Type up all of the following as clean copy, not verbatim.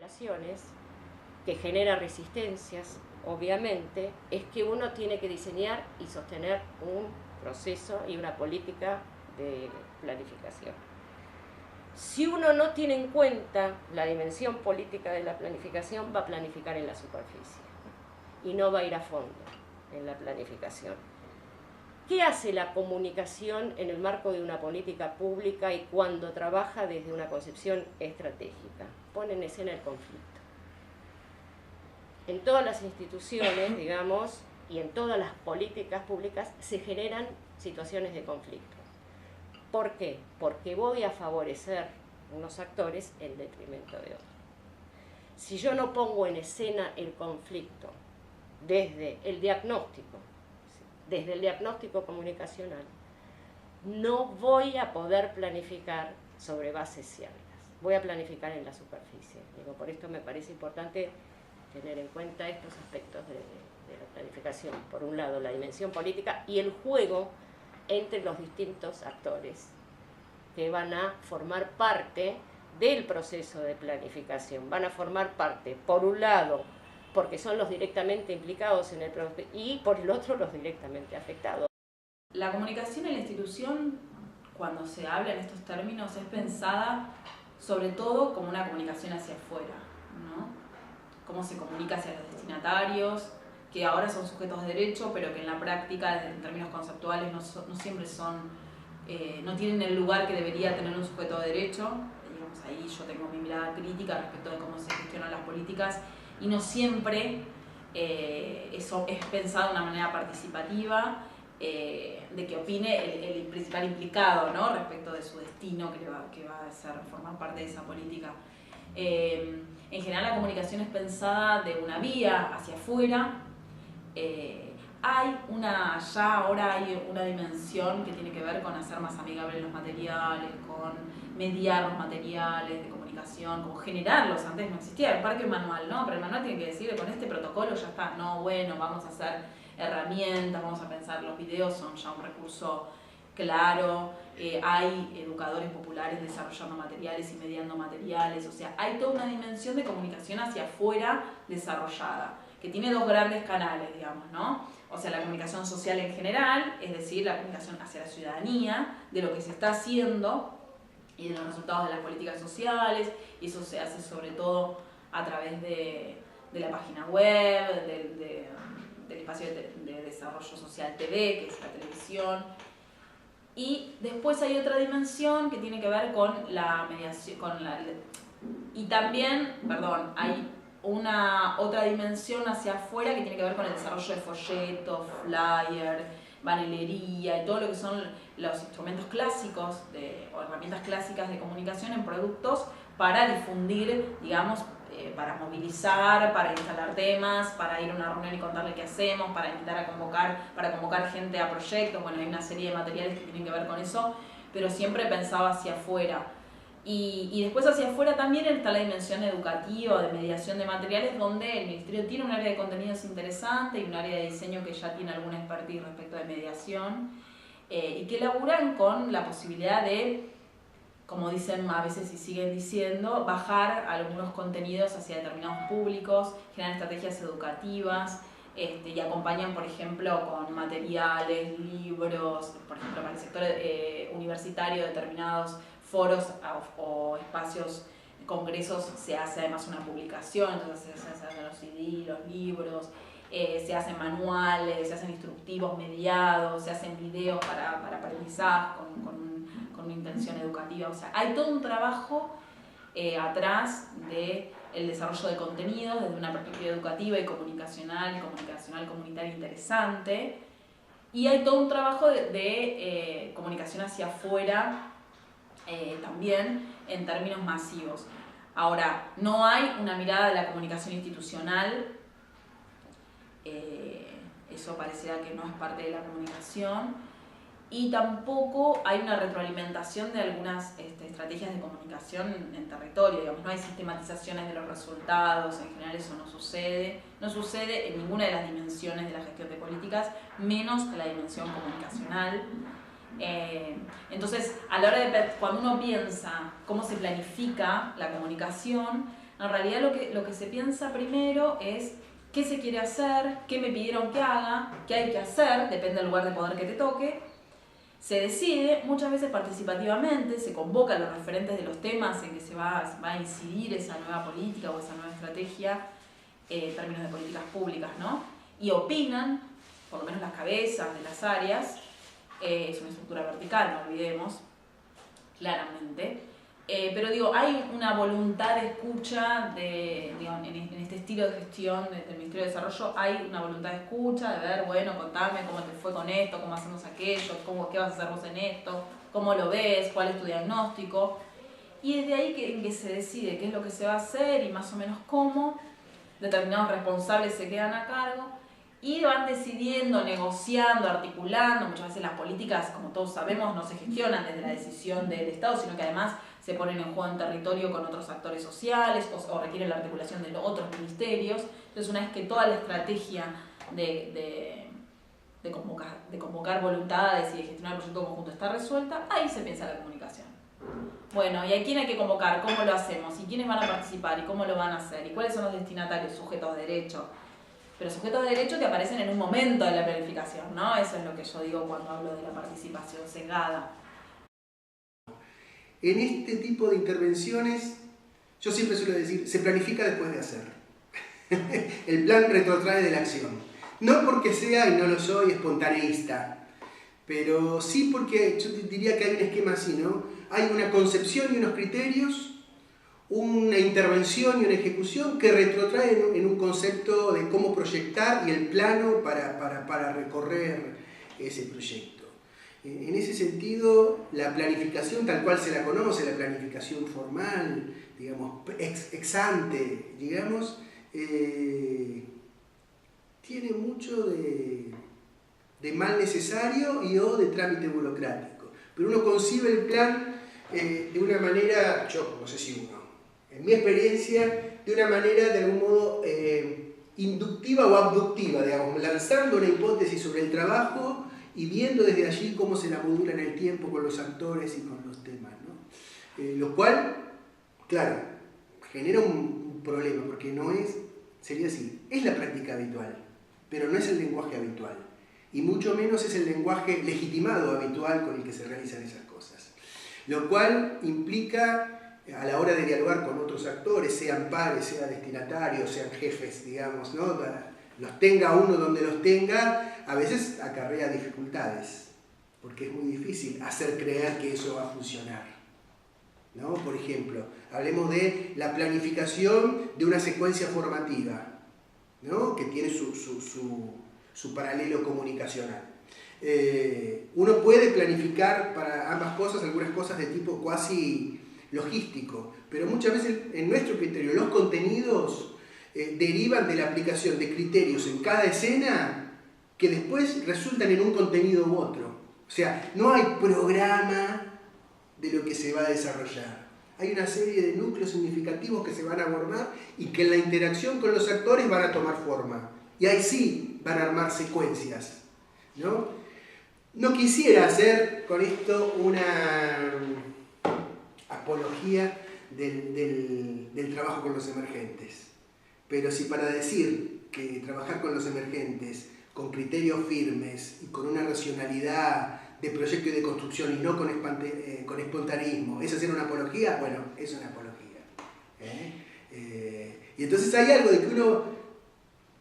relaciones, que genera resistencias, obviamente, es que uno tiene que diseñar y sostener un proceso y una política de planificación. Si uno no tiene en cuenta la dimensión política de la planificación, va a planificar en la superficie y no va a ir a fondo en la planificación. ¿Qué hace la comunicación en el marco de una política pública y cuando trabaja desde una concepción estratégica? Pone en escena el conflicto. En todas las instituciones, digamos, y en todas las políticas públicas se generan situaciones de conflicto. ¿Por qué? Porque voy a favorecer unos actores en detrimento de otros. Si yo no pongo en escena el conflicto desde el diagnóstico comunicacional, no voy a poder planificar sobre bases ciertas. Voy a planificar en la superficie. Por esto me parece importante tener en cuenta estos aspectos de la planificación. Por un lado, la dimensión política y el juego entre los distintos actores que van a formar parte del proceso de planificación. Van a formar parte, por un lado, porque son los directamente implicados en el proceso, y por el otro, los directamente afectados. La comunicación en la institución, cuando se habla en estos términos, es pensada sobre todo como una comunicación hacia afuera, ¿no? Cómo se comunica hacia los destinatarios, que ahora son sujetos de derecho, pero que en la práctica, en términos conceptuales, no siempre son, no tienen el lugar que debería tener un sujeto de derecho. Digamos, ahí yo tengo mi mirada crítica respecto de cómo se gestionan las políticas, y no siempre eso es pensado de una manera participativa, de que opine el principal implicado, ¿no? Respecto de su destino que va a ser formar parte de esa política. En general la comunicación es pensada de una vía hacia afuera. Ahora hay una dimensión que tiene que ver con hacer más amigables los materiales, con mediar los materiales de comunicación, como generarlos. Antes no existía el parque manual, ¿no? Pero el manual tiene que decir, con este protocolo ya está. No, bueno, vamos a hacer herramientas, vamos a pensar, los videos son ya un recurso claro, hay educadores populares desarrollando materiales y mediando materiales, o sea, hay toda una dimensión de comunicación hacia afuera desarrollada, que tiene dos grandes canales, digamos, ¿no? O sea, la comunicación social en general, es decir, la comunicación hacia la ciudadanía, de lo que se está haciendo y de los resultados de las políticas sociales, y eso se hace sobre todo a través de la página web, del espacio de desarrollo social TV, que es la televisión. Y después hay otra dimensión que tiene que ver con la mediación, y también, hay una otra dimensión hacia afuera que tiene que ver con el desarrollo de folletos, flyer, panelería y todo lo que son los instrumentos clásicos o herramientas clásicas de comunicación en productos para difundir, digamos, para movilizar, para instalar temas, para ir a una reunión y contarle qué hacemos, para invitar a convocar gente a proyectos. Bueno, hay una serie de materiales que tienen que ver con eso, pero siempre pensaba hacia afuera. Y después hacia afuera también está la dimensión educativa, de mediación de materiales, donde el Ministerio tiene un área de contenidos interesante y un área de diseño que ya tiene alguna expertise respecto de mediación, y que laburan con la posibilidad de, como dicen a veces y siguen diciendo, bajar algunos contenidos hacia determinados públicos, generan estrategias educativas, y acompañan, por ejemplo, con materiales, libros, por ejemplo, para el sector universitario, determinados foros o espacios, congresos, se hace además una publicación, entonces se hacen los CD, los libros, se hacen manuales, se hacen instructivos mediados, se hacen videos para aprendizaje con una intención educativa. O sea, hay todo un trabajo atrás del desarrollo de contenidos desde una perspectiva educativa y comunicacional comunitaria interesante, y hay todo un trabajo de comunicación hacia afuera también en términos masivos. Ahora, no hay una mirada de la comunicación institucional, eso pareciera que no es parte de la comunicación, y tampoco hay una retroalimentación de algunas estrategias de comunicación en territorio, digamos, no hay sistematizaciones de los resultados, en general eso no sucede en ninguna de las dimensiones de la gestión de políticas, menos en la dimensión comunicacional. Entonces, a la hora cuando uno piensa cómo se planifica la comunicación, En realidad lo que se piensa primero es qué se quiere hacer, qué me pidieron que haga, qué hay que hacer, depende del lugar de poder que te toque. Se decide, muchas veces participativamente, se convoca a los referentes de los temas en que se va a incidir esa nueva política o esa nueva estrategia en términos de políticas públicas, ¿no? Y opinan, por lo menos las cabezas de las áreas, es una estructura vertical, no olvidemos, claramente. Pero digo, hay una voluntad de escucha en este estilo de gestión del Ministerio de Desarrollo, hay una voluntad de escucha, de ver, bueno, contame cómo te fue con esto, cómo hacemos aquello, qué vas a hacer vos en esto, cómo lo ves, cuál es tu diagnóstico. Y es de ahí en que se decide qué es lo que se va a hacer y más o menos cómo. Determinados responsables se quedan a cargo y van decidiendo, negociando, articulando. Muchas veces las políticas, como todos sabemos, no se gestionan desde la decisión del Estado, sino que además se ponen en juego en territorio con otros actores sociales o requieren la articulación de otros ministerios. Entonces, una vez que toda la estrategia de convocar voluntades y de gestionar el proyecto conjunto está resuelta, ahí se piensa la comunicación. Bueno, ¿y a quién hay que convocar? ¿Cómo lo hacemos? ¿Y quiénes van a participar? ¿Y cómo lo van a hacer? ¿Y cuáles son los destinatarios sujetos de derecho? Pero sujetos de derecho que aparecen en un momento de la planificación, ¿no? Eso es lo que yo digo cuando hablo de la participación cegada. En este tipo de intervenciones, yo siempre suelo decir, se planifica después de hacer. El plan retrotrae de la acción. No porque sea, y no lo soy, espontaneísta, pero sí porque yo diría que hay un esquema así, ¿no? Hay una concepción y unos criterios, una intervención y una ejecución que retrotraen en un concepto de cómo proyectar y el plano para recorrer ese proyecto. En ese sentido, la planificación tal cual se la conoce, la planificación formal, digamos, ex ante, digamos, tiene mucho de mal necesario y o de trámite burocrático. Pero uno concibe el plan de una manera, yo no sé si uno, en mi experiencia, de una manera de algún modo inductiva o abductiva, digamos, lanzando una hipótesis sobre el trabajo y viendo desde allí cómo se la modula en el tiempo con los actores y con los temas, ¿no? Lo cual, claro, genera un problema, porque no es, sería así, es la práctica habitual, pero no es el lenguaje habitual, y mucho menos es el lenguaje legitimado habitual con el que se realizan esas cosas. Lo cual implica, a la hora de dialogar con otros actores, sean pares, sean destinatarios, sean jefes, digamos, ¿no? Los tenga uno donde los tenga, a veces acarrea dificultades, porque es muy difícil hacer creer que eso va a funcionar, ¿no? Por ejemplo, hablemos de la planificación de una secuencia formativa, ¿no? Que tiene su paralelo comunicacional. Uno puede planificar para ambas cosas, algunas cosas de tipo cuasi logístico, pero muchas veces en nuestro criterio los contenidos derivan de la aplicación de criterios en cada escena que después resultan en un contenido u otro. O sea, no hay programa de lo que se va a desarrollar. Hay una serie de núcleos significativos que se van a abordar y que en la interacción con los actores van a tomar forma. Y ahí sí van a armar secuencias, ¿no? No quisiera hacer con esto una apología del trabajo con los emergentes. Pero si para decir que trabajar con los emergentes con criterios firmes y con una racionalidad de proyecto y de construcción y no con espontaneismo, ¿es hacer una apología? Bueno, es una apología. Y entonces hay algo de que uno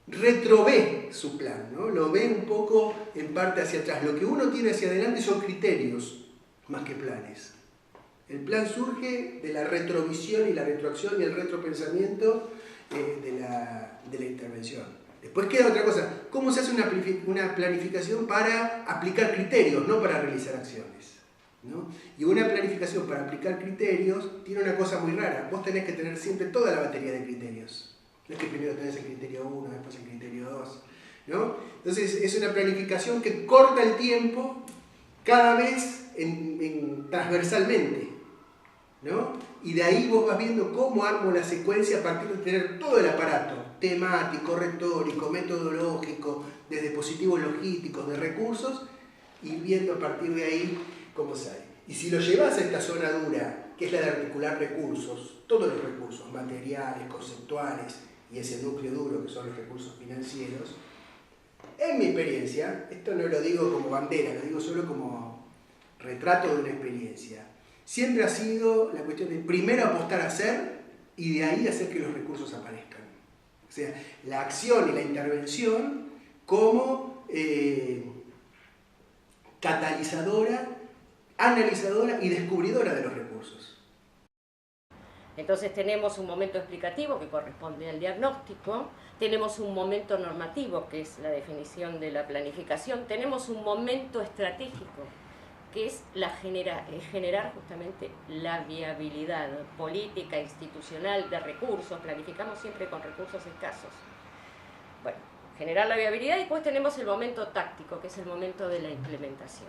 retrové su plan, ¿no? Lo ve un poco en parte hacia atrás. Lo que uno tiene hacia adelante son criterios más que planes. El plan surge de la retrovisión y la retroacción y el retropensamiento de la intervención. Después queda otra cosa, ¿cómo se hace una planificación para aplicar criterios, no para realizar acciones? ¿No? Y una planificación para aplicar criterios tiene una cosa muy rara, vos tenés que tener siempre toda la batería de criterios. No es que primero tenés el criterio 1, después el criterio 2, ¿no? Entonces es una planificación que corta el tiempo cada vez transversalmente, ¿no? Y de ahí vos vas viendo cómo armo la secuencia a partir de tener todo el aparato temático, retórico, metodológico, de dispositivos logísticos, de recursos, y viendo a partir de ahí cómo sale. Y si lo llevas a esta zona dura que es la de articular recursos, todos los recursos, materiales, conceptuales y ese núcleo duro que son los recursos financieros. En mi experiencia, esto no lo digo como bandera, lo digo solo como retrato de una experiencia, siempre ha sido la cuestión de primero apostar a hacer y de ahí hacer que los recursos aparezcan. O sea, la acción y la intervención como catalizadora, analizadora y descubridora de los recursos. Entonces tenemos un momento explicativo que corresponde al diagnóstico, tenemos un momento normativo que es la definición de la planificación, tenemos un momento estratégico que es generar justamente la viabilidad política, institucional, de recursos, planificamos siempre con recursos escasos. Bueno, generar la viabilidad y después tenemos el momento táctico, que es el momento de la implementación.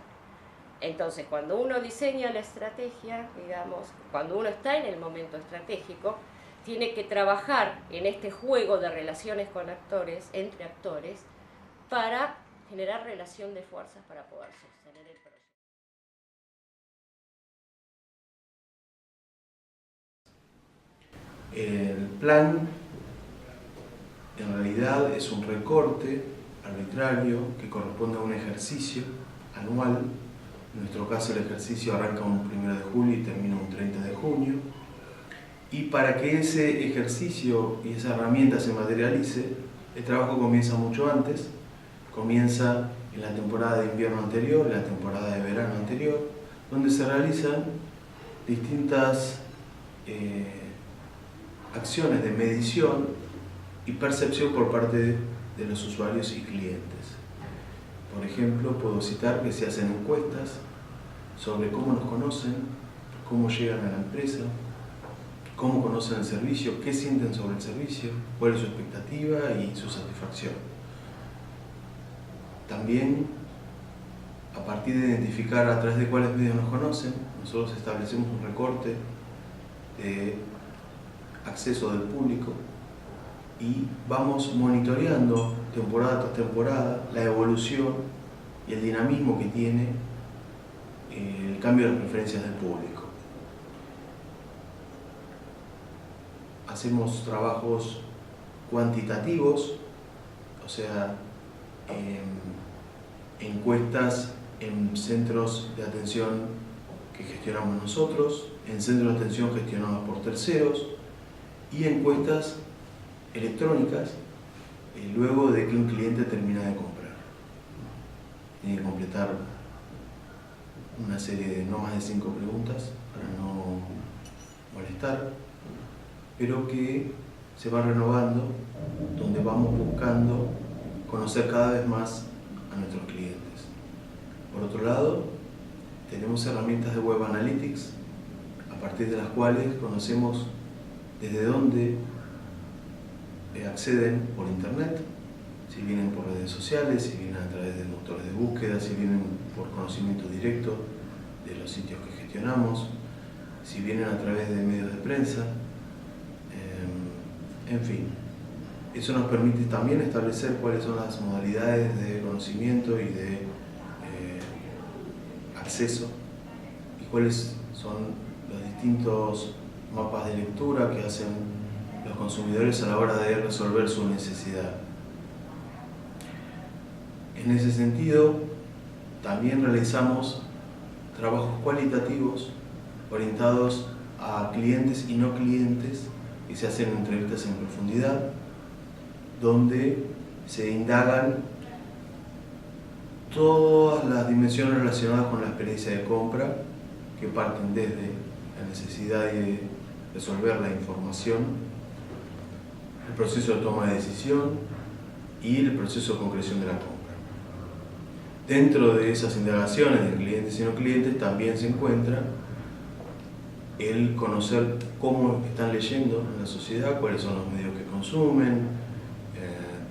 Entonces, cuando uno diseña la estrategia, digamos, cuando uno está en el momento estratégico, tiene que trabajar en este juego de relaciones con actores, entre actores, para generar relación de fuerzas para poder sostener el proyecto. El plan, en realidad, es un recorte arbitrario que corresponde a un ejercicio anual. En nuestro caso, el ejercicio arranca un 1 de julio y termina un 30 de junio. Y para que ese ejercicio y esa herramienta se materialice, el trabajo comienza mucho antes. Comienza en la temporada de invierno anterior, en la temporada de verano anterior, donde se realizan distintas acciones de medición y percepción por parte de los usuarios y clientes. Por ejemplo, puedo citar que se hacen encuestas sobre cómo nos conocen, cómo llegan a la empresa, cómo conocen el servicio, qué sienten sobre el servicio, cuál es su expectativa y su satisfacción. También, a partir de identificar a través de cuáles medios nos conocen, nosotros establecemos un recorte de acceso del público y vamos monitoreando temporada tras temporada la evolución y el dinamismo que tiene el cambio de las preferencias del público. Hacemos trabajos cuantitativos, o sea, encuestas en centros de atención que gestionamos nosotros, en centros de atención gestionados por terceros y encuestas electrónicas luego de que un cliente termina de comprar. Tiene que completar una serie de no más de 5 preguntas para no molestar, pero que se va renovando, donde vamos buscando conocer cada vez más a nuestros clientes. Por otro lado, tenemos herramientas de Web Analytics, a partir de las cuales conocemos desde dónde acceden por internet, si vienen por redes sociales, si vienen a través de motores de búsqueda, si vienen por conocimiento directo de los sitios que gestionamos, si vienen a través de medios de prensa, en fin. Eso nos permite también establecer cuáles son las modalidades de conocimiento y de acceso y cuáles son los distintos mapas de lectura que hacen los consumidores a la hora de resolver su necesidad. En ese sentido, también realizamos trabajos cualitativos orientados a clientes y no clientes y se hacen entrevistas en profundidad, donde se indagan todas las dimensiones relacionadas con la experiencia de compra, que parten desde la necesidad de resolver la información, el proceso de toma de decisión y el proceso de concreción de la compra. Dentro de esas indagaciones de clientes y no clientes también se encuentra el conocer cómo están leyendo en la sociedad, cuáles son los medios que consumen,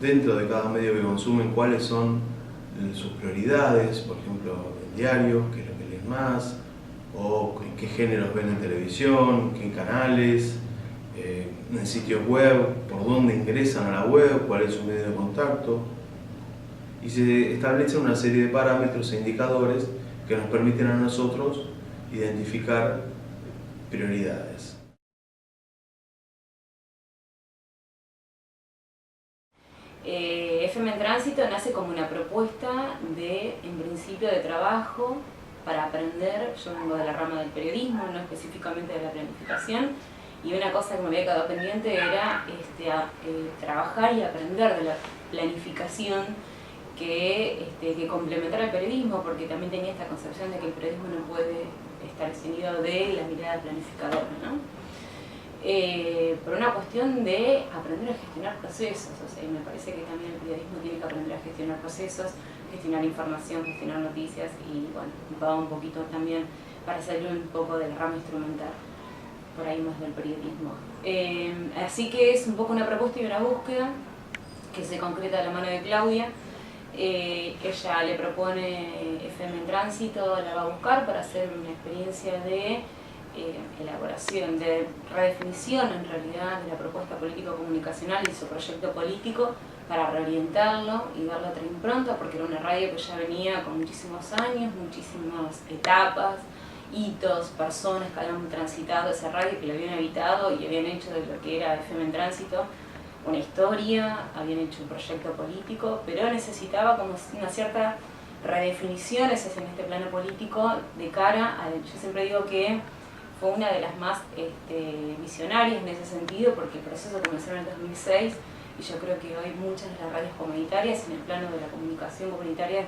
dentro de cada medio que consumen cuáles son sus prioridades, por ejemplo, el diario, qué es lo que leen más, o qué géneros ven en televisión, qué canales, en sitios web, por dónde ingresan a la web, cuál es su medio de contacto. Y se establecen una serie de parámetros e indicadores que nos permiten a nosotros identificar prioridades. FM en Tránsito nace como una propuesta en principio, de trabajo para aprender. Yo vengo de la rama del periodismo, no específicamente de la planificación, y una cosa que me había quedado pendiente era trabajar y aprender de la planificación que complementara el periodismo, porque también tenía esta concepción de que el periodismo no puede estar eximido de la mirada planificadora, ¿no? Por una cuestión de aprender a gestionar procesos, o sea, me parece que también el periodismo tiene que aprender a gestionar procesos, gestionar información, gestionar noticias, y bueno, va un poquito también para salir un poco de la rama instrumental, por ahí más del periodismo. Así que es un poco una propuesta y una búsqueda que se concreta de la mano de Claudia. Ella le propone FM en Tránsito, la va a buscar para hacer una experiencia de elaboración, de redefinición en realidad de la propuesta político-comunicacional y su proyecto político, para reorientarlo y darle otra impronta, porque era una radio que ya venía con muchísimos años, muchísimas etapas, hitos, personas que habían transitado esa radio, que la habían habitado y habían hecho de lo que era FM en Tránsito una historia, habían hecho un proyecto político, pero necesitaba como una cierta redefinición, ese es en este plano político, de cara a... Yo siempre digo que fue una de las más visionarias en ese sentido, porque el proceso comenzó en el 2006, y yo creo que hoy muchas de las radios comunitarias, en el plano de la comunicación comunitaria,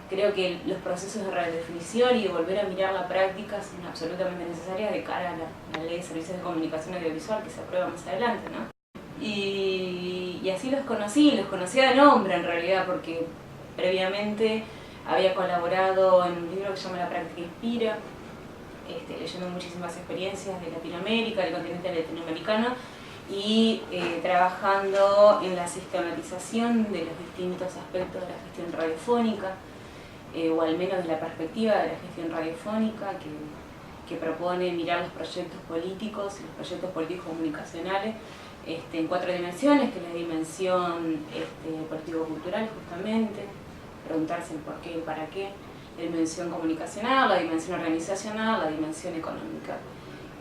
creo que los procesos de redefinición y de volver a mirar la práctica son absolutamente necesarias de cara a la Ley de Servicios de Comunicación Audiovisual, que se aprueba más adelante, ¿no? Y así los conocía de nombre en realidad, porque previamente había colaborado en un libro que se llama La Práctica Inspira, leyendo muchísimas experiencias de Latinoamérica, del continente latinoamericano, y trabajando en la sistematización de los distintos aspectos de la gestión radiofónica, o al menos de la perspectiva de la gestión radiofónica, que propone mirar los proyectos políticos y los proyectos políticos comunicacionales en 4 dimensiones, que es la dimensión político-cultural justamente, preguntarse el por qué y el para qué, la dimensión comunicacional, la dimensión organizacional, la dimensión económica.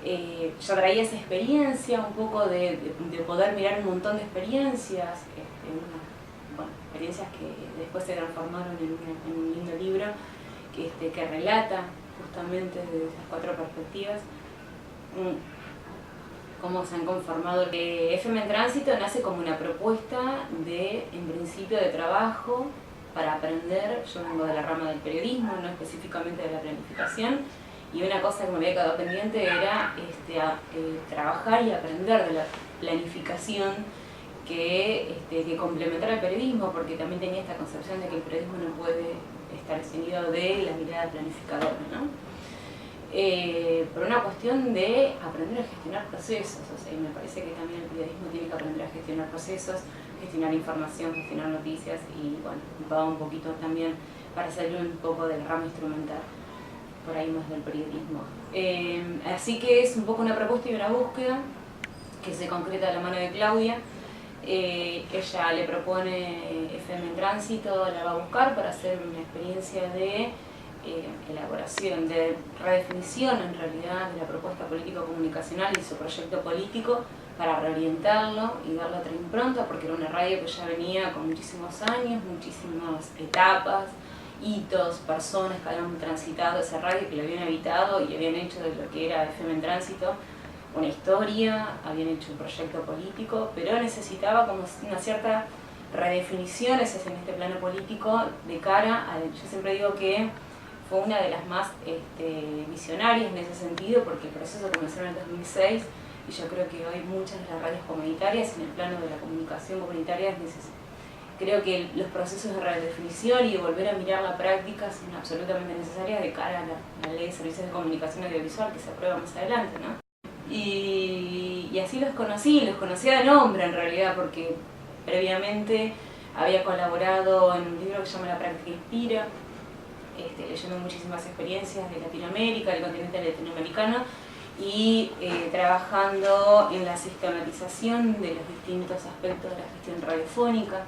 Yo traía esa experiencia, un poco de poder mirar un montón de experiencias, experiencias que después se transformaron en un lindo libro que relata justamente desde esas 4 perspectivas cómo se han conformado. FM en Tránsito nace como una propuesta en principio, de trabajo para aprender. Yo vengo de la rama del periodismo, no específicamente de la planificación, y una cosa que me había quedado pendiente era trabajar y aprender de la planificación que complementara el periodismo, porque también tenía esta concepción de que el periodismo no puede estar eximido de la mirada planificadora, ¿no? Por una cuestión de aprender a gestionar procesos, o sea, me parece que también el periodismo tiene que aprender a gestionar procesos, gestionar información, gestionar noticias, y bueno, va un poquito también para salir un poco de la rama instrumental, por ahí más del periodismo. Así que es un poco una propuesta y una búsqueda que se concreta de la mano de Claudia. Ella le propone FM en Tránsito, la va a buscar para hacer una experiencia de elaboración, de redefinición en realidad de la propuesta político-comunicacional y su proyecto político, para reorientarlo y darle otra impronta, porque era una radio que ya venía con muchísimos años, muchísimas etapas, hitos, personas que habían transitado esa radio, que la habían habitado y habían hecho de lo que era FM en Tránsito una historia, habían hecho un proyecto político, pero necesitaba como una cierta redefinición, ese es en este plano político, de cara a... Yo siempre digo que fue una de las más visionarias en ese sentido, porque el proceso comenzó en el 2006, y yo creo que hoy muchas de las radios comunitarias, en el plano de la comunicación comunitaria, creo que los procesos de redefinición y de volver a mirar la práctica son absolutamente necesarias de cara a la Ley de Servicios de Comunicación Audiovisual, que se aprueba más adelante, ¿no? Y así los conocía de nombre en realidad, porque previamente había colaborado en un libro que se llama La Práctica Inspira, leyendo muchísimas experiencias de Latinoamérica, del continente latinoamericano, y trabajando en la sistematización de los distintos aspectos de la gestión radiofónica,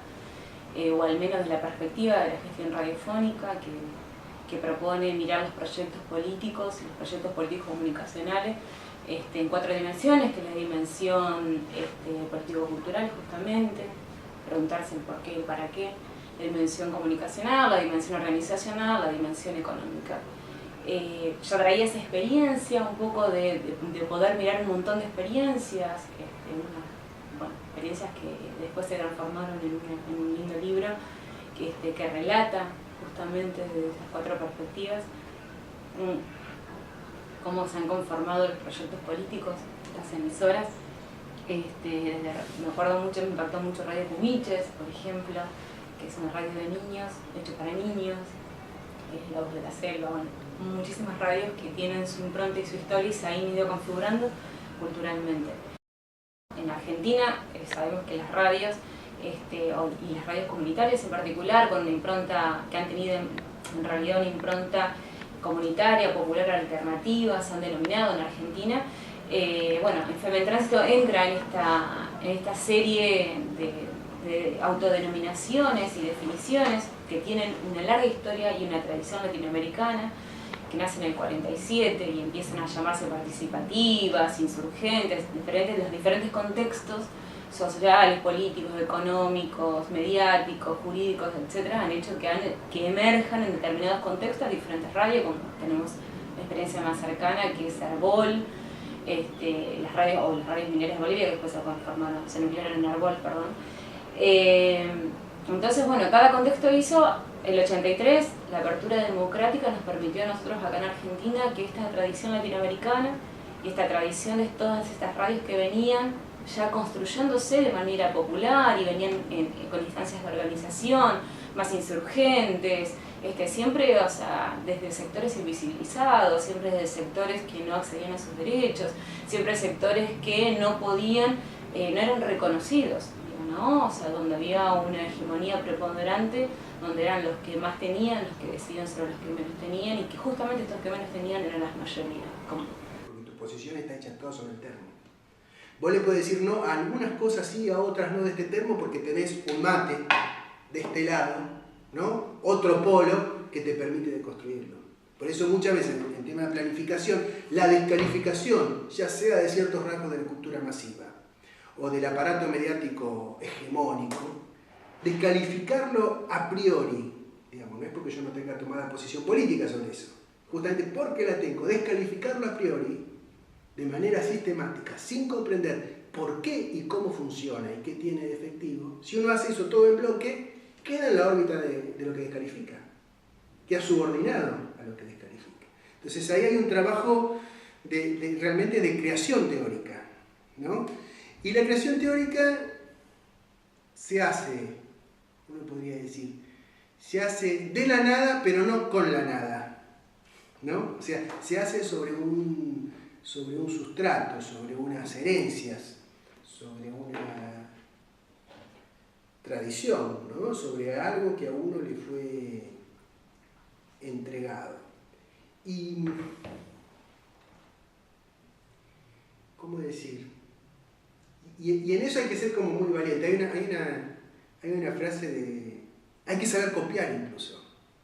o al menos de la perspectiva de la gestión radiofónica, que que propone mirar los proyectos políticos y los proyectos políticos comunicacionales en 4 dimensiones, que es la dimensión político-cultural justamente, preguntarse el por qué y el para qué, la dimensión comunicacional, la dimensión organizacional, la dimensión económica. Yo traía esa experiencia, un poco de poder mirar un montón de experiencias, experiencias que después se transformaron en un lindo libro que relata justamente desde estas 4 perspectivas cómo se han conformado los proyectos políticos, las emisoras. Me acuerdo mucho, me impactó mucho Radio Cumiches, por ejemplo, que es una radio de niños, hecho para niños, La Voz de la Selva, bueno, muchísimas radios que tienen su impronta y su historia y se han ido configurando culturalmente. En Argentina sabemos que las radios, y las radios comunitarias en particular, con una impronta que han tenido en realidad una impronta comunitaria, popular, alternativa, se han denominado en Argentina. En Femen Tránsito entra en esta serie de autodenominaciones y definiciones que tienen una larga historia y una tradición latinoamericana, que nacen en el 47 y empiezan a llamarse participativas, insurgentes, los diferentes contextos sociales, políticos, económicos, mediáticos, jurídicos, etcétera, han hecho que emerjan en determinados contextos diferentes radios, como tenemos la experiencia más cercana, que es Arbol, las radios mineras de Bolivia, que después se nuclearon en Arbol, perdón. Entonces, cada contexto hizo. El 83, la apertura democrática nos permitió a nosotros acá en Argentina que esta tradición latinoamericana y esta tradición de todas estas radios que venían ya construyéndose de manera popular y venían con instancias de organización más insurgentes, siempre desde sectores invisibilizados, siempre desde sectores que no accedían a sus derechos, siempre sectores que no podían, no eran reconocidos, ¿no? Donde había una hegemonía preponderante, donde eran los que más tenían, los que decidían sobre los que menos tenían, y que justamente estos que menos tenían eran las mayorías. Porque tu posición está hecha todo sobre el termo. Vos le podés decir no a algunas cosas sí, a otras no de este termo, porque tenés un mate de este lado, ¿no? Otro polo que te permite deconstruirlo. Por eso muchas veces en el tema de planificación, la descalificación, ya sea de ciertos rasgos de la cultura masiva o del aparato mediático hegemónico, descalificarlo a priori, digamos, no es porque yo no tenga tomada posición política sobre eso, justamente porque la tengo, descalificarlo a priori de manera sistemática, sin comprender por qué y cómo funciona y qué tiene de efectivo. Si uno hace eso todo en bloque, queda en la órbita de lo que descalifica, queda subordinado a lo que descalifica. Entonces ahí hay un trabajo realmente de creación teórica, ¿no? Y la creación teórica se hace, uno podría decir, se hace de la nada, pero no con la nada, ¿no? O sea, se hace sobre un sustrato, sobre unas herencias, sobre una tradición, ¿no? Sobre algo que a uno le fue entregado. Y, ¿cómo decir? Y en eso hay que ser como muy valiente. Hay una frase de... Hay que saber copiar incluso.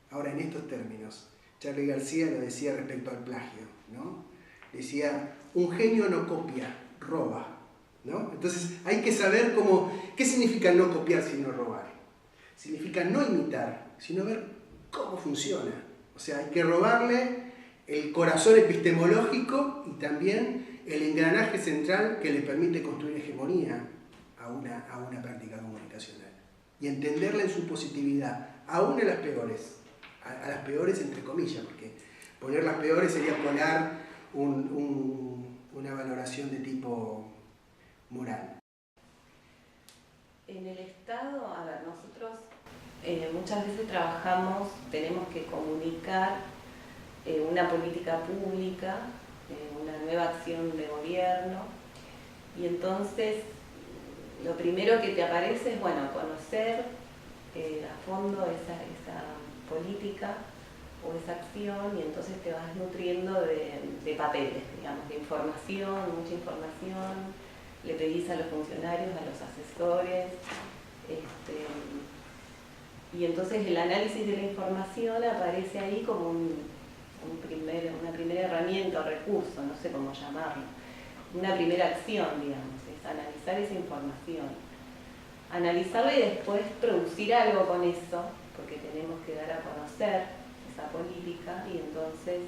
Ahora, en estos términos. Charly García lo decía respecto al plagio, ¿no? Decía, un genio no copia, roba, ¿no? Entonces hay que saber qué significa no copiar sino robar. Significa no imitar, sino ver cómo funciona. O sea, hay que robarle el corazón epistemológico y también el engranaje central que le permite construir hegemonía a una práctica comunicacional. Y entenderla en su positividad, aún a las peores entre comillas, porque poner las peores sería poner una valoración de tipo moral. En el Estado, a ver, nosotros muchas veces tenemos que comunicar una política pública, una nueva acción de gobierno, y entonces lo primero que te aparece es, conocer a fondo esa política o esa acción, y entonces te vas nutriendo de papeles, digamos, de información, mucha información, le pedís a los funcionarios, a los asesores, Y entonces el análisis de la información aparece ahí como una primera herramienta o recurso, no sé cómo llamarlo, una primera acción, digamos, es analizar esa información. Analizarla y después producir algo con eso, porque tenemos que dar a conocer esa política y entonces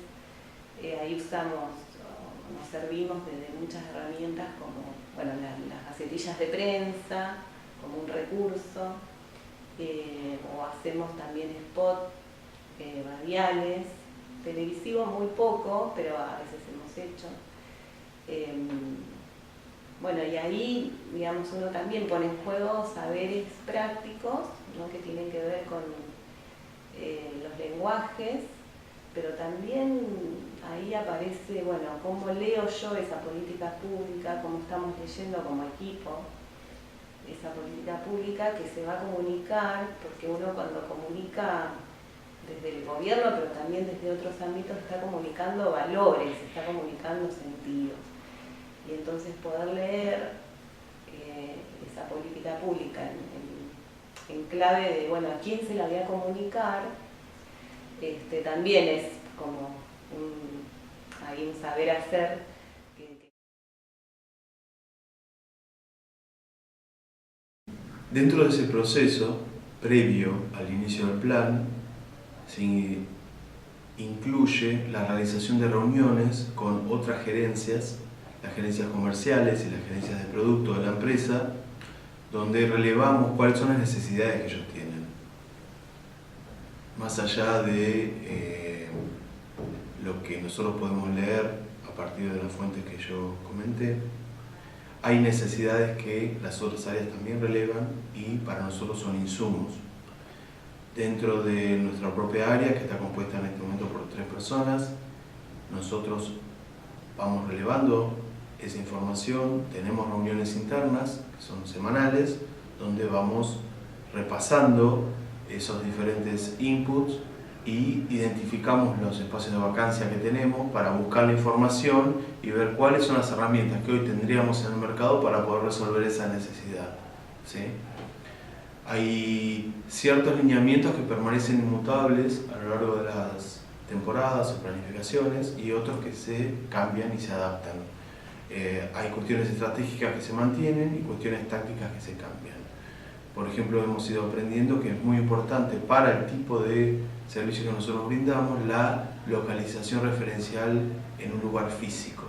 ahí nos servimos de muchas herramientas como bueno, las gacetillas de prensa, como un recurso, o hacemos también spot radiales, televisivos muy poco, pero a veces hemos hecho. Bueno, y ahí, digamos, uno también pone en juego saberes prácticos, ¿no? Que tienen que ver con los lenguajes, pero también ahí aparece, bueno, cómo leo yo esa política pública, cómo estamos leyendo como equipo esa política pública que se va a comunicar, porque uno cuando comunica desde el gobierno, pero también desde otros ámbitos, está comunicando valores, está comunicando sentidos. Y entonces poder leer esa política pública en clave de, bueno, a quién se la voy a comunicar, también es como un saber hacer. Dentro de ese proceso, previo al inicio del plan, se incluye la realización de reuniones con otras gerencias, las gerencias comerciales y las gerencias de producto de la empresa, donde relevamos cuáles son las necesidades que ellos tienen. Más allá de lo que nosotros podemos leer a partir de las fuentes que yo comenté, hay necesidades que las otras áreas también relevan y para nosotros son insumos. Dentro de nuestra propia área, que está compuesta en este momento por 3 personas, nosotros vamos relevando esa información, tenemos reuniones internas, que son semanales, donde vamos repasando esos diferentes inputs y identificamos los espacios de vacancia que tenemos para buscar la información y ver cuáles son las herramientas que hoy tendríamos en el mercado para poder resolver esa necesidad, ¿sí? Hay ciertos lineamientos que permanecen inmutables a lo largo de las temporadas o planificaciones y otros que se cambian y se adaptan. Hay cuestiones estratégicas que se mantienen y cuestiones tácticas que se cambian. Por ejemplo, hemos ido aprendiendo que es muy importante para el tipo de servicio que nosotros brindamos la localización referencial en un lugar físico.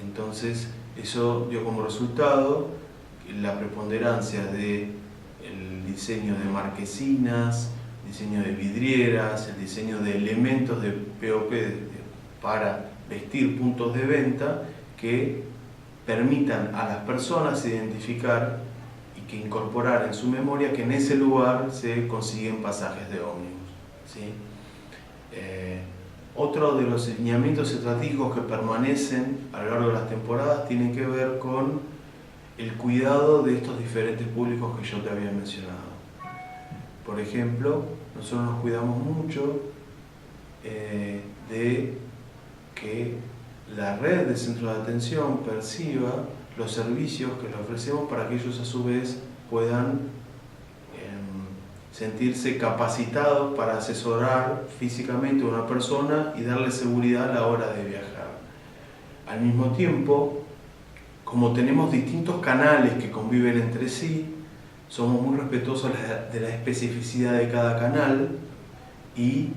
Entonces, eso dio como resultado la preponderancia del diseño de marquesinas, diseño de vidrieras, el diseño de elementos de POP para vestir puntos de venta que permitan a las personas identificar y que incorporar en su memoria que en ese lugar se consiguen pasajes de ómnibus, ¿sí? Otro de los lineamientos estratégicos que permanecen a lo largo de las temporadas tienen que ver con el cuidado de estos diferentes públicos que yo te había mencionado. Por ejemplo, nosotros nos cuidamos mucho de que la red de centros de atención perciba los servicios que les ofrecemos para que ellos a su vez puedan sentirse capacitados para asesorar físicamente a una persona y darle seguridad a la hora de viajar. Al mismo tiempo, como tenemos distintos canales que conviven entre sí, somos muy respetuosos de la especificidad de cada canal y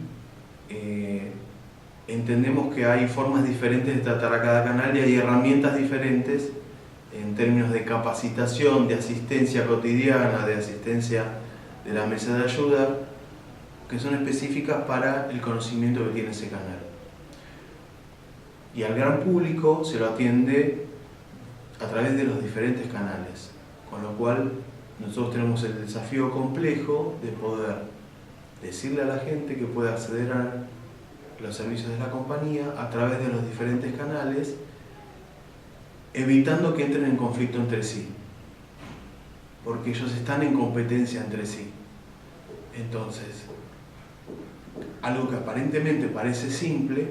entendemos que hay formas diferentes de tratar a cada canal y hay herramientas diferentes en términos de capacitación, de asistencia cotidiana, de asistencia de la mesa de ayuda, que son específicas para el conocimiento que tiene ese canal. Y al gran público se lo atiende a través de los diferentes canales, con lo cual nosotros tenemos el desafío complejo de poder decirle a la gente que puede acceder a los servicios de la compañía a través de los diferentes canales, evitando que entren en conflicto entre sí, porque ellos están en competencia entre sí. Entonces, algo que aparentemente parece simple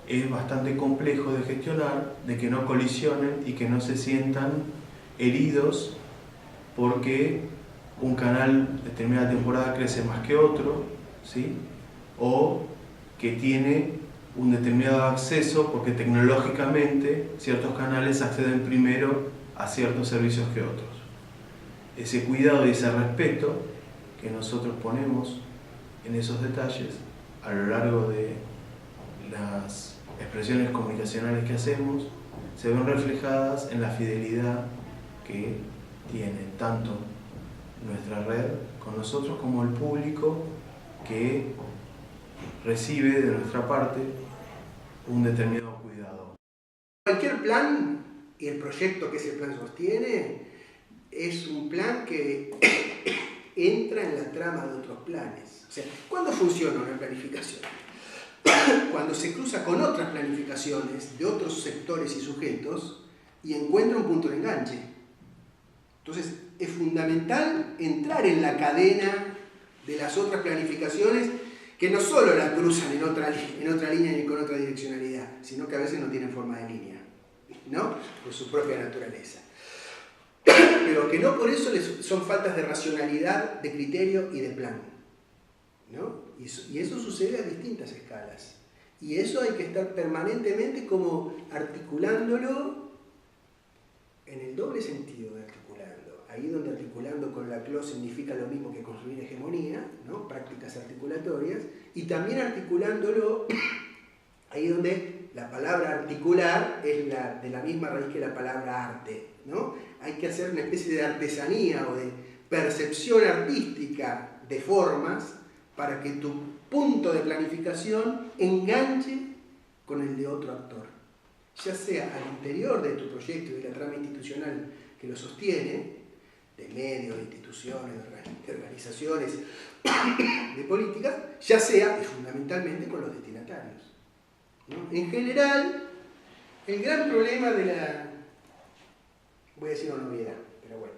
es bastante complejo de gestionar, de que no colisionen y que no se sientan heridos porque un canal en determinada temporada crece más que otro, ¿sí? O que tiene un determinado acceso porque tecnológicamente ciertos canales acceden primero a ciertos servicios que otros. Ese cuidado y ese respeto que nosotros ponemos en esos detalles a lo largo de las expresiones comunicacionales que hacemos se ven reflejadas en la fidelidad que tiene tanto nuestra red con nosotros como el público que recibe de nuestra parte un determinado cuidado. Cualquier plan y el proyecto que ese plan sostiene es un plan que entra en la trama de otros planes. O sea, ¿cuándo funciona una planificación? Cuando se cruza con otras planificaciones de otros sectores y sujetos y encuentra un punto de enganche. Entonces, es fundamental entrar en la cadena de las otras planificaciones que no solo la cruzan en otra línea ni con otra direccionalidad, sino que a veces no tienen forma de línea, ¿no? Por su propia naturaleza. Pero que no por eso son faltas de racionalidad, de criterio y de plan, ¿no? Y eso sucede a distintas escalas. Y eso hay que estar permanentemente como articulándolo en el doble sentido de articulando. Ahí donde articulando con la CLO significa lo mismo que construir hegemonía, ¿no? Prácticas articulatorias, y también articulándolo ahí donde la palabra articular es de la misma raíz que la palabra arte, ¿no? Hay que hacer una especie de artesanía o de percepción artística de formas para que tu punto de planificación enganche con el de otro actor, ya sea al interior de tu proyecto y de la trama institucional que lo sostiene, de medios, de instituciones, de organizaciones, de políticas, ya sea y fundamentalmente con los destinatarios, ¿no? En general, el gran problema de la... voy a decir una novedad, pero bueno.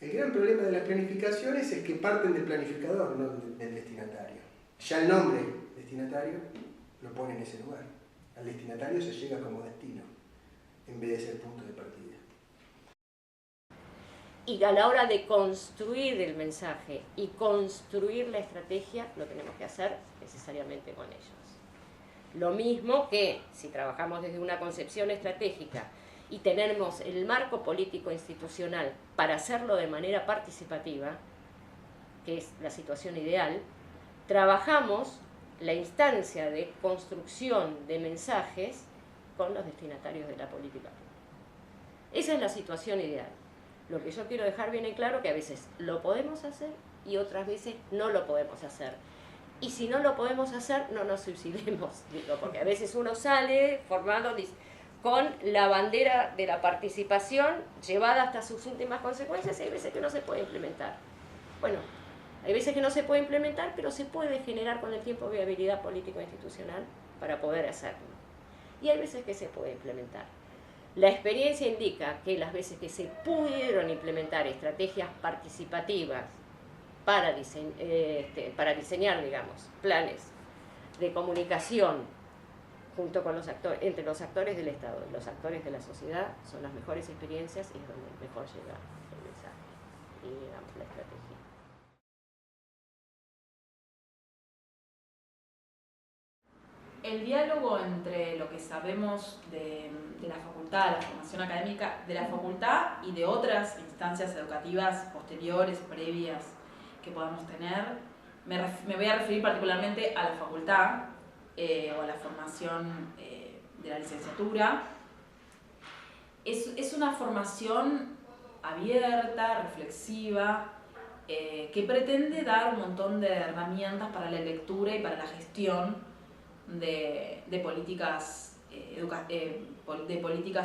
El gran problema de las planificaciones es que parten del planificador, no del destinatario. Ya el nombre destinatario lo pone en ese lugar. Al destinatario se llega como destino, en vez de ser punto de partida. Y a la hora de construir el mensaje y construir la estrategia, lo tenemos que hacer necesariamente con ellos. Lo mismo que si trabajamos desde una concepción estratégica y tenemos el marco político institucional para hacerlo de manera participativa, que es la situación ideal, trabajamos la instancia de construcción de mensajes con los destinatarios de la política pública. Esa es la situación ideal. Lo que yo quiero dejar bien en claro que a veces lo podemos hacer y otras veces no lo podemos hacer. Y si no lo podemos hacer, no nos suicidemos, digo, porque a veces uno sale formado con la bandera de la participación llevada hasta sus últimas consecuencias y hay veces que no se puede implementar. Bueno, hay veces que no se puede implementar, pero se puede generar con el tiempo viabilidad político-institucional para poder hacerlo. Y hay veces que se puede implementar. La experiencia indica que las veces que se pudieron implementar estrategias participativas para diseñar, digamos, planes de comunicación junto con los actores, entre los actores del Estado y los actores de la sociedad, son las mejores experiencias y es donde mejor llega el mensaje y, digamos, la estrategia. El diálogo entre lo que sabemos de la facultad, la formación académica de la facultad y de otras instancias educativas posteriores, previas, que podamos tener, me voy a referir particularmente a la facultad o a la formación de la licenciatura. Es una formación abierta, reflexiva, que pretende dar un montón de herramientas para la lectura y para la gestión de políticas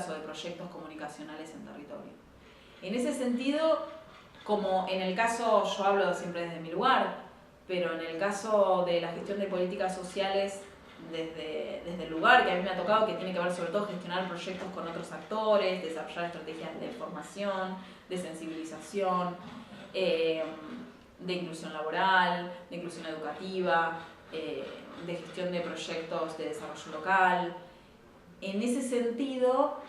o de proyectos comunicacionales en territorio. En ese sentido, como en el caso, yo hablo siempre desde mi lugar, pero en el caso de la gestión de políticas sociales desde el lugar que a mí me ha tocado, que tiene que ver sobre todo gestionar proyectos con otros actores, desarrollar estrategias de formación, de sensibilización, de inclusión laboral, de inclusión educativa, de gestión de proyectos de desarrollo local. En ese sentido,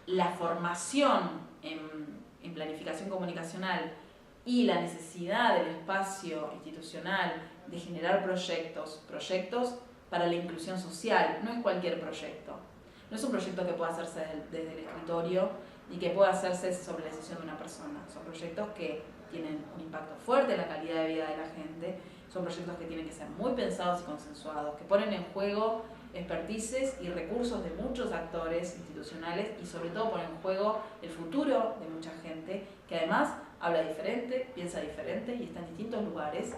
la formación en planificación comunicacional y la necesidad del espacio institucional de generar proyectos para la inclusión social. No es cualquier proyecto. No es un proyecto que pueda hacerse desde el escritorio ni que pueda hacerse sobre la decisión de una persona. Son proyectos que tienen un impacto fuerte en la calidad de vida de la gente. Son proyectos que tienen que ser muy pensados y consensuados, que ponen en juego expertices y recursos de muchos actores institucionales y sobre todo ponen en juego el futuro de mucha gente que además habla diferente, piensa diferente y está en distintos lugares.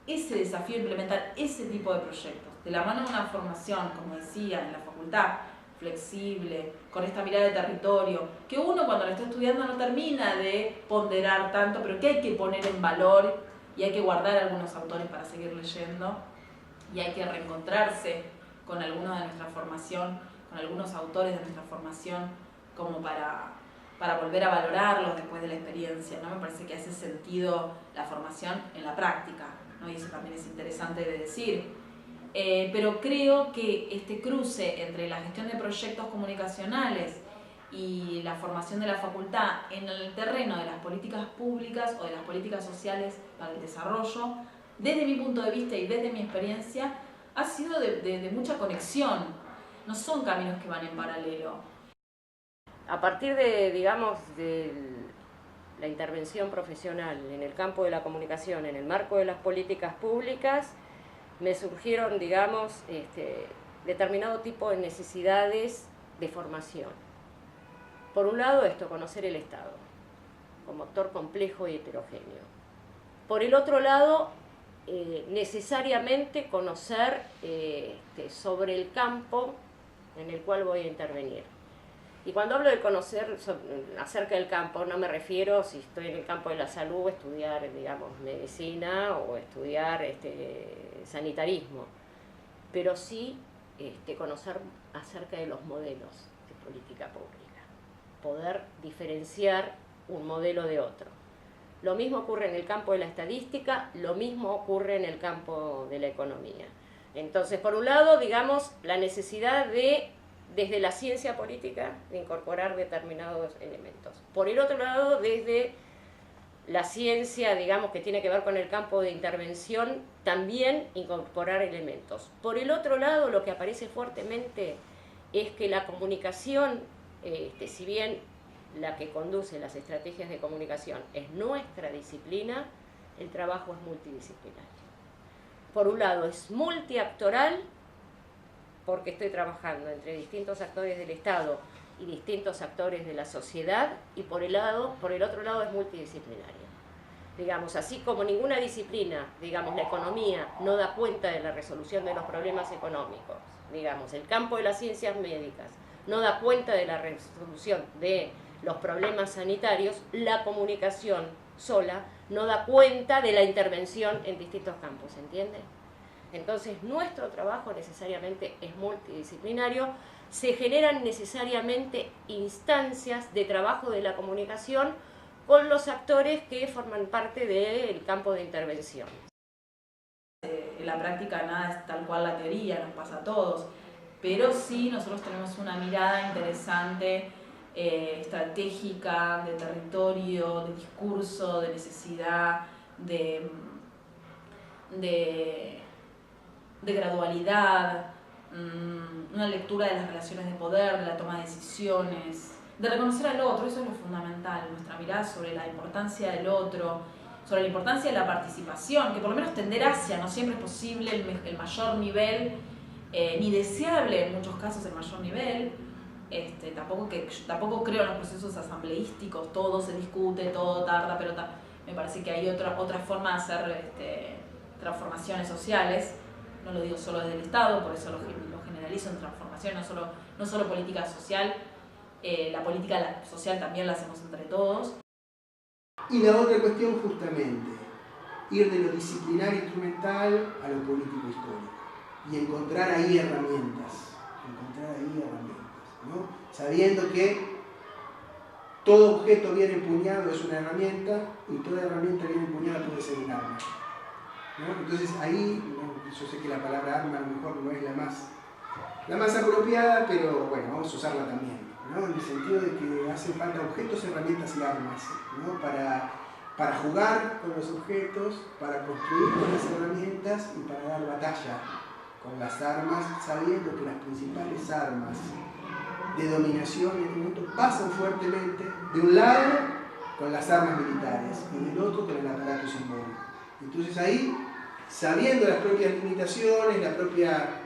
Ese desafío de implementar ese tipo de proyectos, de la mano de una formación, como decía, en la facultad, flexible, con esta mirada de territorio, que uno cuando lo está estudiando no termina de ponderar tanto, pero que hay que poner en valor y hay que guardar algunos autores para seguir leyendo y hay que reencontrarse con algunos de nuestra formación, con algunos autores de nuestra formación, como para volver a valorarlos después de la experiencia, ¿no? Me parece que hace sentido la formación en la práctica, ¿no? Y eso también es interesante de decir. Pero creo que este cruce entre la gestión de proyectos comunicacionales y la formación de la facultad en el terreno de las políticas públicas o de las políticas sociales para el desarrollo, desde mi punto de vista y desde mi experiencia, ha sido de mucha conexión. No son caminos que van en paralelo. A partir de, digamos, de la intervención profesional en el campo de la comunicación, en el marco de las políticas públicas, me surgieron, digamos, determinado tipo de necesidades de formación. Por un lado, conocer el Estado como actor complejo y heterogéneo. Por el otro lado, necesariamente conocer sobre el campo en el cual voy a intervenir. Y cuando hablo de conocer acerca del campo, no me refiero, si estoy en el campo de la salud, estudiar, digamos, medicina o estudiar sanitarismo, pero sí conocer acerca de los modelos de política pública, poder diferenciar un modelo de otro. Lo mismo ocurre en el campo de la estadística, lo mismo ocurre en el campo de la economía. Entonces, por un lado, digamos, la necesidad de, desde la ciencia política, de incorporar determinados elementos. Por el otro lado, desde la ciencia, digamos, que tiene que ver con el campo de intervención, también incorporar elementos. Por el otro lado, lo que aparece fuertemente es que la comunicación, si bien la que conduce las estrategias de comunicación es nuestra disciplina, el trabajo es multidisciplinario. Por un lado, es multiactoral, porque estoy trabajando entre distintos actores del Estado y distintos actores de la sociedad, y por el otro lado es multidisciplinario. Digamos, así como ninguna disciplina, digamos, la economía no da cuenta de la resolución de los problemas económicos, digamos, el campo de las ciencias médicas no da cuenta de la resolución de los problemas sanitarios, la comunicación sola no da cuenta de la intervención en distintos campos, ¿entiende? Entonces, nuestro trabajo necesariamente es multidisciplinario, se generan necesariamente instancias de trabajo de la comunicación con los actores que forman parte del campo de intervención. En la práctica nada es tal cual la teoría, nos pasa a todos, pero sí nosotros tenemos una mirada interesante, estratégica, de territorio, de discurso, de necesidad, de gradualidad, una lectura de las relaciones de poder, de la toma de decisiones, de reconocer al otro. Eso es lo fundamental, nuestra mirada sobre la importancia del otro, sobre la importancia de la participación, que por lo menos tender hacia, no siempre es posible el mayor nivel, ni deseable en muchos casos el mayor nivel. Tampoco creo en los procesos asambleísticos, todo se discute, todo tarda, pero me parece que hay otra forma de hacer transformaciones sociales. No lo digo solo desde el Estado, por eso lo generalizo en transformación, no solo política social, la política social también la hacemos entre todos. Y la otra cuestión justamente, ir de lo disciplinario instrumental a lo político histórico y encontrar ahí herramientas, ¿no? Sabiendo que todo objeto bien empuñado es una herramienta y toda herramienta bien empuñada puede ser un arma, ¿no? Entonces ahí, yo sé que la palabra arma a lo mejor no es la más apropiada, pero bueno, vamos a usarla también, ¿no? En el sentido de que hacen falta objetos, herramientas y armas, ¿no? para jugar con los objetos, para construir con las herramientas y para dar batalla con las armas, sabiendo que las principales armas de dominación en este momento pasan fuertemente de un lado con las armas militares y del otro con el aparato simbólico. Entonces ahí, sabiendo las propias limitaciones, la propia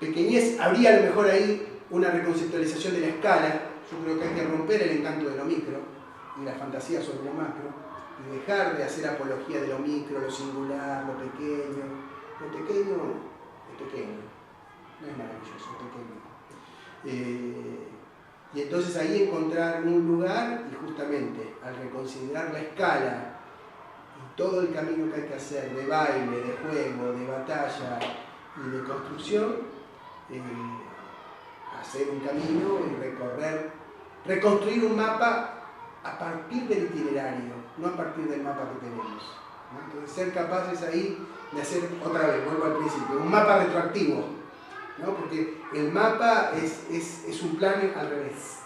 pequeñez, habría a lo mejor ahí una reconceptualización de la escala. Yo creo que hay que romper el encanto de lo micro y la fantasía sobre lo macro y dejar de hacer apología de lo micro, lo singular, lo pequeño. Lo pequeño es pequeño, no es maravilloso, es pequeño. Y entonces ahí encontrar un lugar y justamente al reconsiderar la escala y todo el camino que hay que hacer de baile, de juego, de batalla y de construcción, hacer un camino y reconstruir un mapa a partir del itinerario, no a partir del mapa que tenemos, ¿no? Entonces ser capaces ahí de hacer, otra vez, vuelvo al principio, un mapa retroactivo, ¿no? Porque el mapa es un plan al revés,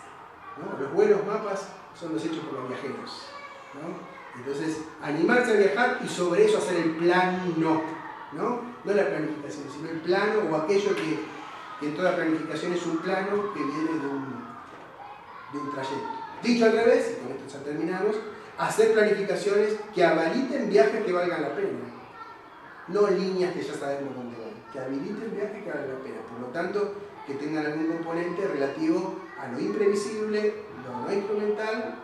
¿no? Los buenos mapas son los hechos por los viajeros, ¿no? Entonces, animarse a viajar y sobre eso hacer el plan, no la planificación, sino el plano o aquello que en toda planificación es un plano que viene de un trayecto. Dicho al revés, y con esto ya terminamos, hacer planificaciones que habiliten viajes que valgan la pena, no líneas que ya sabemos dónde van, que habiliten viajes que valgan la pena, por lo tanto que tengan algún componente relativo a lo imprevisible, lo no instrumental